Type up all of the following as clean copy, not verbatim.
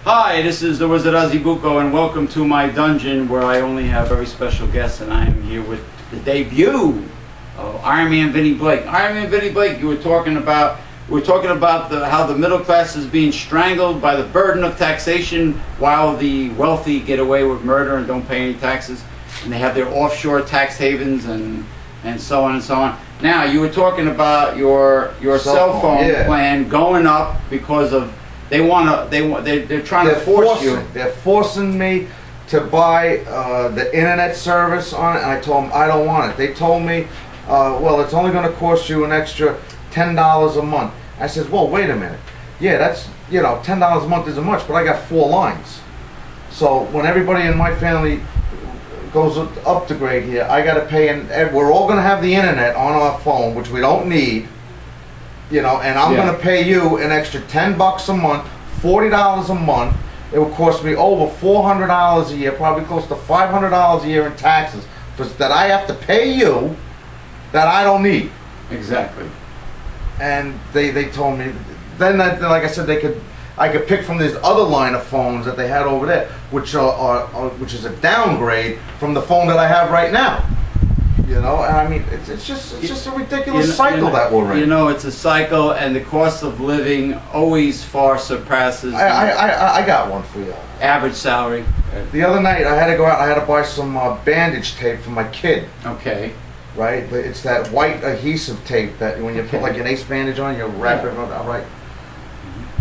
Hi, this is the Wizard Ozzie Bucco, and welcome to my dungeon where I only have very special guests, and I am here with the debut of Ironman Vinnie Blake. Ironman Vinnie Blake, we're talking about how the middle class is being strangled by the burden of taxation while the wealthy get away with murder and don't pay any taxes, and they have their offshore tax havens and so on and so on. Now, you were talking about your cell phone plan going up because of they're trying to force you. They're forcing me to buy the internet service on it, and I told them I don't want it. They told me, well, it's only going to cost you an extra $10 a month. I said, well, wait a minute. Yeah, that's, you know, $10 a month isn't much, but I got 4 lines. So when everybody in my family goes up to grade here, I got to pay, and we're all going to have the internet on our phone, which we don't need. You know, and I'm going to pay you an extra $10 a month, $40 a month. It will cost me over $400 a year, probably close to $500 a year in taxes that I have to pay you that I don't need. Exactly. And they told me, then like I said, I could pick from this other line of phones that they had over there, which is a downgrade from the phone that I have right now. You know, and I mean, it's just a ridiculous cycle that we're in. You know, it's a cycle, and the cost of living always far surpasses. I got one for you. Average salary. The other night, I had to go out. I had to buy some bandage tape for my kid. Okay. Right, it's that white adhesive tape that when you put like an ace bandage on, you wrap it around. Right.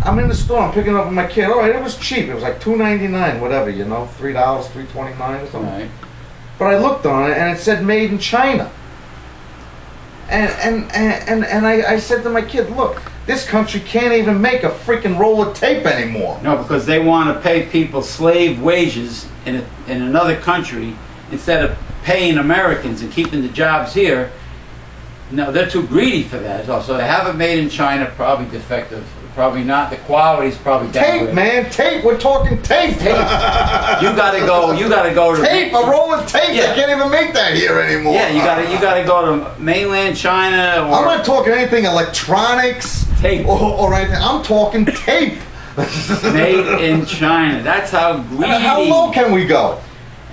I'm in the store. I'm picking up with my kid. All right, it was cheap. It was like $2.99, whatever. You know, $3, $3.29 or something. Right. But I looked on it and it said made in China. And I said to my kid, look, this country can't even make a freaking roll of tape anymore. No, because they want to pay people slave wages in another country instead of paying Americans and keeping the jobs here. No, they're too greedy for that. So they have it made in China, probably defective. Probably not. The quality's probably down. Tape, man, tape. We're talking tape. You gotta go to tape. A roll of tape. Yeah. They can't even make that here anymore. Yeah, you gotta go to mainland China. Or I'm not talking anything electronics, tape, or anything. I'm talking tape. Made in China. That's how greedy. How low can we go?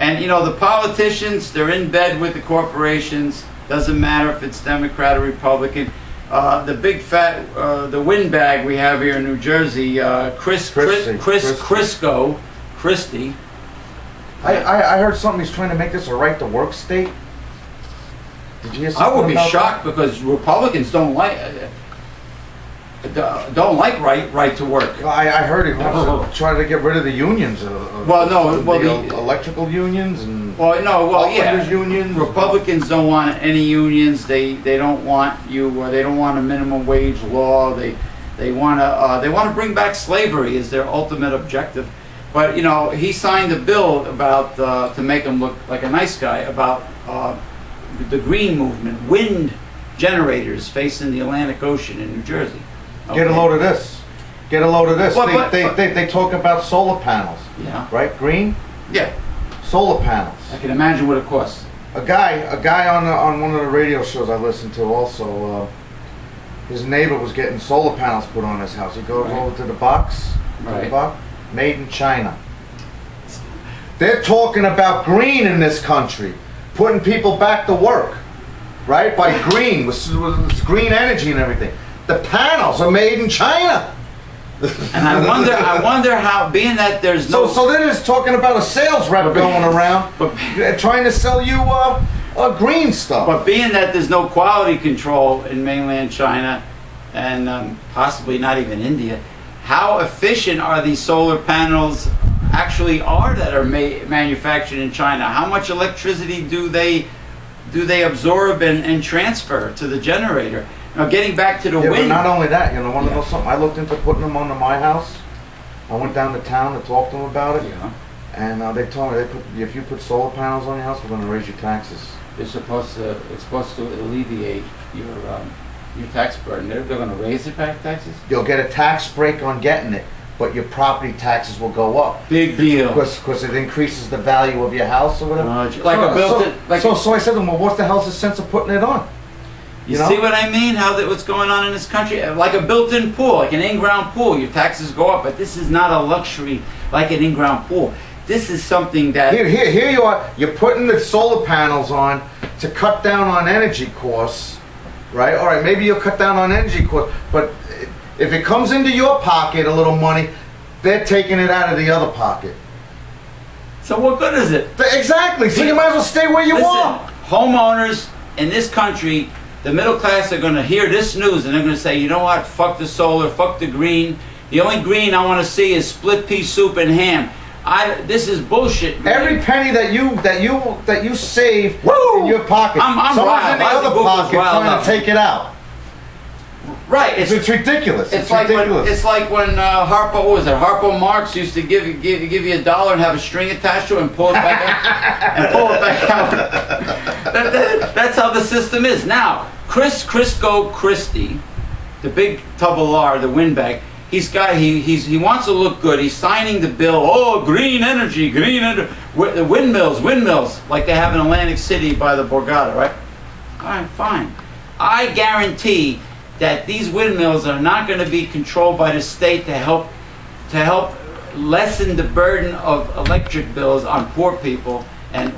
And you know, the politicians, they're in bed with the corporations. Doesn't matter if it's Democrat or Republican. The big fat, the windbag we have here in New Jersey, Christie. I heard something. He's trying to make this a right to work state. Did you hear something? I would be shocked because Republicans don't like right to work. I heard he wants to try to get rid of the unions. The electrical unions and unions. Republicans don't want any unions. They don't want you. Or they don't want a minimum wage law. They want to bring back slavery is their ultimate objective. But you know, he signed a bill about to make him look like a nice guy about the green movement, wind generators facing the Atlantic Ocean in New Jersey. Okay. Get a load of this. Get a load of this. They talk about solar panels. Yeah. Right? Green? Yeah. Solar panels. I can imagine what it costs. A guy on one of the radio shows I listened to also, his neighbor was getting solar panels put on his house. He goes over to the box. Right. Made in China. They're talking about green in this country. Putting people back to work. Right? By green. With green energy and everything. The panels are made in China. And I wonder how, being that there's no... So they're just talking about a sales rep going around trying to sell you green stuff. But being that there's no quality control in mainland China, and possibly not even India, how efficient are these solar panels actually that are manufactured in China? How much electricity do they absorb and transfer to the generator? Now, getting back to the wind. But not only that, you know, want to know something? I looked into putting them onto my house. I went down to town to talk to them about it. Yeah. And they told me if you put solar panels on your house, we're going to raise your taxes. It's supposed to alleviate your tax burden. They're going to raise the taxes. You'll get a tax break on getting it, but your property taxes will go up. Big deal. Because it increases the value of your house or whatever. So I said to them, well, what the hell's the sense of putting it on? You see what I mean? What's going on in this country? Like a built-in pool, like an in-ground pool. Your taxes go up, but this is not a luxury like an in-ground pool. This is something that... Here you are. You're putting the solar panels on to cut down on energy costs, right? All right, maybe you'll cut down on energy costs, but if it comes into your pocket, a little money, they're taking it out of the other pocket. So what good is it? Exactly. So you might as well stay where you are. Homeowners in this country, the middle class are going to hear this news and they're going to say, you know what? Fuck the solar, fuck the green. The only green I want to see is split pea soup and ham. This is bullshit. Man. Every penny that you save Woo! in your pocket, someone's in the other pocket trying to take it out. Right, it's ridiculous. It's like when Harpo Marx used to give you $1 and have a string attached to it and pull it back out. That's how the system is now. Crisco Christie, the big tub of lard, the windbag. He wants to look good. He's signing the bill. Oh, green energy. The windmills, like they have in Atlantic City by the Borgata, right? All right, fine. I guarantee that these windmills are not going to be controlled by the state to help lessen the burden of electric bills on poor people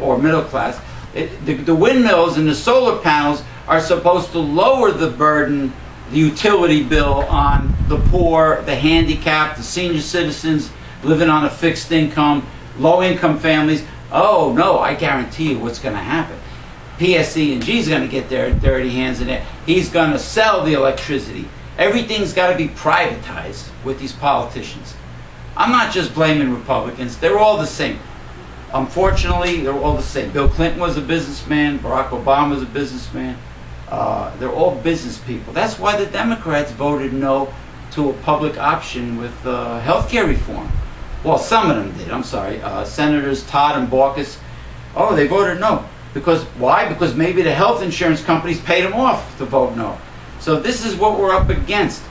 or middle class. The windmills and the solar panels are supposed to lower the burden, the utility bill on the poor, the handicapped, the senior citizens living on a fixed income, low-income families. Oh no, I guarantee you what's going to happen. PSE&G is going to get their dirty hands in it. He's going to sell the electricity. Everything's got to be privatized with these politicians. I'm not just blaming Republicans. They're all the same. Unfortunately, they're all the same. Bill Clinton was a businessman. Barack Obama was a businessman. They're all business people. That's why the Democrats voted no to a public option with health care reform. Well, some of them did. I'm sorry. Senators Todd and Baucus. Oh, they voted no. Because why? Because maybe the health insurance companies paid them off to vote no. So this is what we're up against.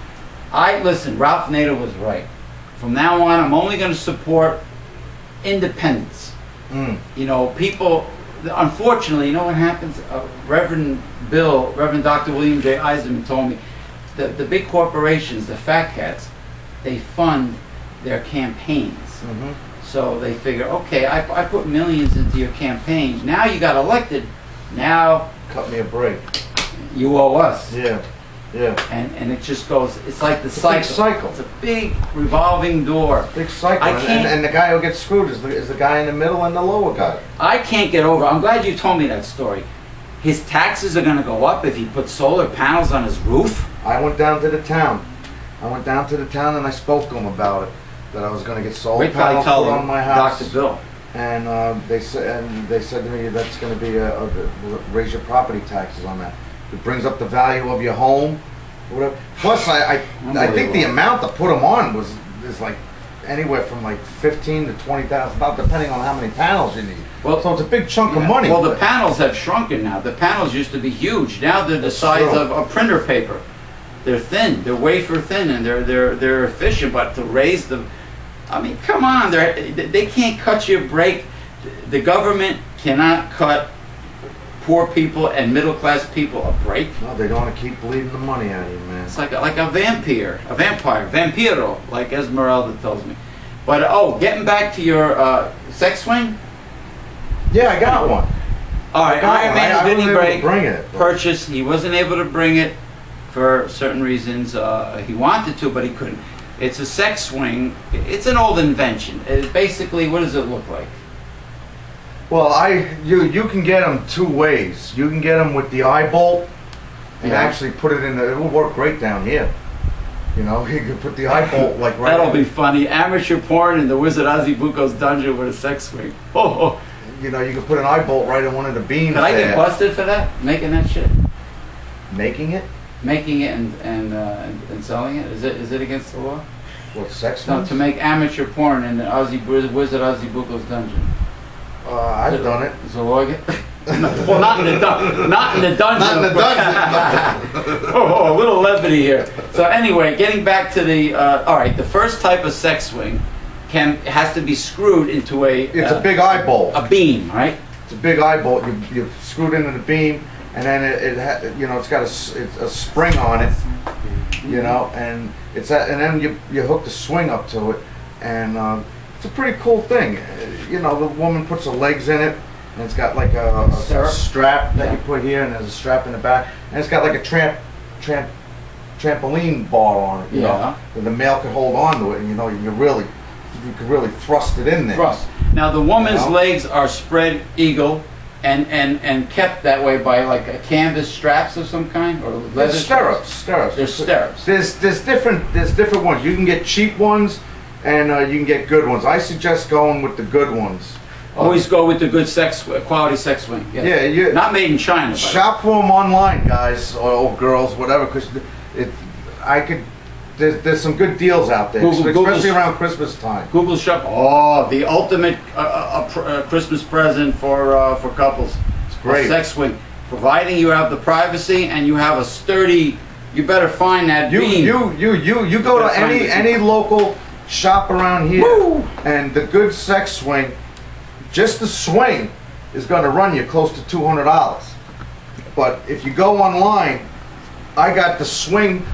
Listen, Ralph Nader was right. From now on, I'm only going to support independence. You know, people, unfortunately, you know what happens? Reverend Dr. William J. Eisenman told me that the big corporations, the fat cats, they fund their campaigns. So they figure, okay, I put millions into your campaign. Now you got elected. Now cut me a break. You owe us. Yeah. And it just goes. It's like the cycle. Big cycle. It's a big revolving door. Big cycle. And the guy who gets screwed is the guy in the middle and the lower guy. I can't get over. I'm glad you told me that story. His taxes are going to go up if he puts solar panels on his roof. I went down to the town. And I spoke to him about it. That I was going to get solar panels put on my house. Dr. Bill. And they said to me that's going to be raise your property taxes on that. It brings up the value of your home, or whatever. Plus, I think the amount to put them on is like anywhere from like $15,000 to $20,000, depending on how many panels you need. Well, so it's a big chunk of money. Well, the panels have shrunken now. The panels used to be huge. Now they're the size of a printer paper. They're thin. They're wafer thin, and they're efficient. But to raise them, I mean, come on. They can't cut you a break. The government cannot cut poor people and middle class people a break. No, they don't want to keep bleeding the money out of you, man. It's like a vampire, vampiro, like Esmeralda tells me. But getting back to your sex swing. Yeah, I got one. All right, Ironman Vinnie Blake purchased. He wasn't able to bring it for certain reasons. He wanted to, but he couldn't. It's a sex swing. It's an old invention. Basically, what does it look like? Well, you can get them two ways. You can get them with the eye bolt and actually put it in. It will work great down here. You know, you can put the eye bolt like right. That'll be funny. Amateur porn in the Wizard Ozzie Bucco's dungeon with a sex swing. Oh. You know, you can put an eye bolt right in one of the beams. Could I get busted for that? Making that shit? Making it? Making it and selling it? Is it against the law? What, sex? No, to make amateur porn in the Wizard Ozzie Bucco's dungeon. I've done it. Is the law again? Well, not in the dungeon. Not in the dungeon. A little levity here. So anyway, getting back to the all right, the first type of sex swing has to be screwed into a. It's a big eye bolt. A beam, right? It's a big eye bolt. You screw it into the beam, and then it's got a spring on it, and and then you hook the swing up to it, and it's a pretty cool thing. The woman puts her legs in it, and it's got like a strap that you put here, and there's a strap in the back, and it's got like a trampoline bar on it, that the male can hold on to it, and you can really thrust it in there. Thrust. Now the woman's legs are spread eagle and kept that way by like a canvas straps of some kind, or leather stirrups. There's stirrups. There's different ones. You can get cheap ones, and you can get good ones. I suggest going with the good ones. Always go with the good quality sex swing. Yes. Yeah, not made in China. Shop for them online, guys or girls, whatever, because there's some good deals out there, especially around Christmas time. Google shop. Oh, the ultimate Christmas present for couples. It's great. A sex swing, providing you have the privacy and you have a sturdy. You better find that beam. You go to any local shop around here, and the good sex swing, just the swing is going to run you close to $200. But if you go online, I got the swing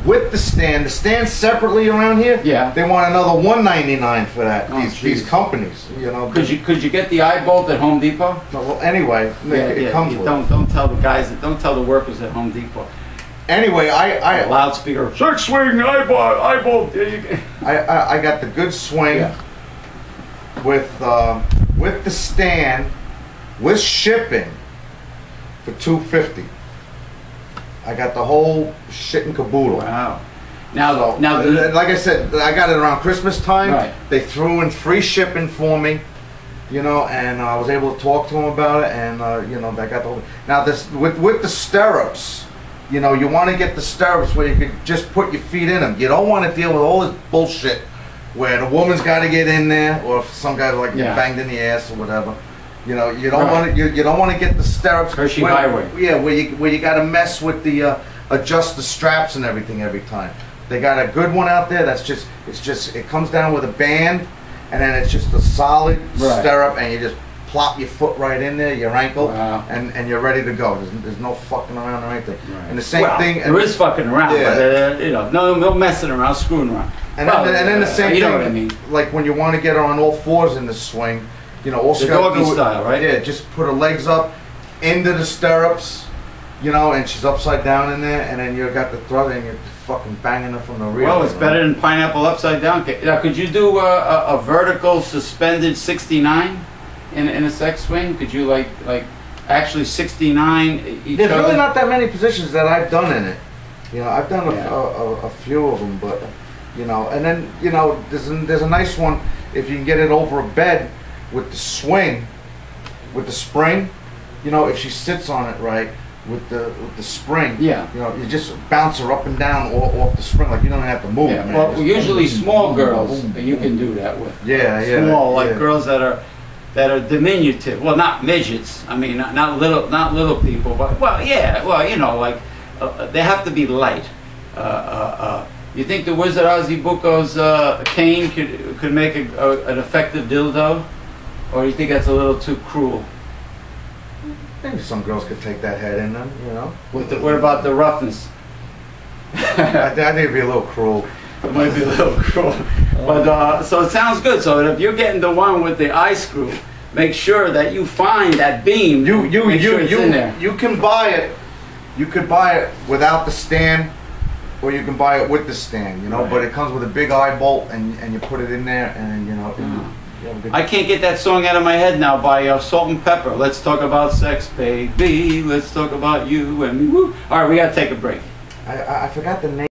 with the stand separately around here. Yeah. They want another $199 for that. These companies, Could you get the eye bolt at Home Depot? Well, anyway, it comes with it. Don't tell the guys. Don't tell the workers at Home Depot. Anyway, I loudspeaker. Sex swing, eye bolt. I got the good swing with the stand with shipping for $250. I got the whole shit and caboodle. Wow. Now, like I said, I got it around Christmas time. Right. They threw in free shipping for me, and I was able to talk to them about it, and I got the whole. Now this with the stirrups, you want to get the stirrups where you could just put your feet in them. You don't want to deal with all this bullshit where the woman's got to get in there, or if some guy banged in the ass or whatever. You don't want to. You don't want to get the stirrups. Hershey Highway. Yeah, where you got to mess with the adjust the straps and everything every time. They got a good one out there. It comes down with a band, and then it's just a solid stirrup, and you just plop your foot right in there, your ankle, and you're ready to go. There's no fucking around or anything. Right. And the same thing. There is fucking around, but no messing around, screwing around. And then the same thing. You know what I mean? Like when you want to get her on all fours in the swing. Also the doggy style, right? Yeah, just put her legs up into the stirrups, and she's upside down in there, and then you got the thrust, and you're fucking banging her from the rear. Well, it's better than pineapple upside down. Now, could you do a vertical suspended 69 in a sex swing? Could you like actually 69 each There's other? really not that many positions that I've done in it. I've done a few of them, but and then there's a nice one if you can get it over a bed. With the swing, with the spring, if she sits on it right, with the spring, you just bounce her up and down off the spring, like you don't have to move. Yeah. Well, usually small girls, you can do that with. Small, girls that are diminutive. Well, not midgets. I mean, not little people, but they have to be light. You think the Wizard Ozzie Bucco's cane could make an effective dildo? Or do you think that's a little too cruel? Maybe some girls could take that head in them, What about the roughness? I think it'd be a little cruel. It might be a little cruel. But so it sounds good. So if you're getting the one with the eye screw, make sure that you find that beam. In there. You can buy it. You could buy it without the stand, or you can buy it with the stand. Right. But it comes with a big eye bolt, and you put it in there, and I can't get that song out of my head now by Salt and Pepper. Let's talk about sex, baby. Let's talk about you and me. Woo. All right, we got to take a break. I forgot the name.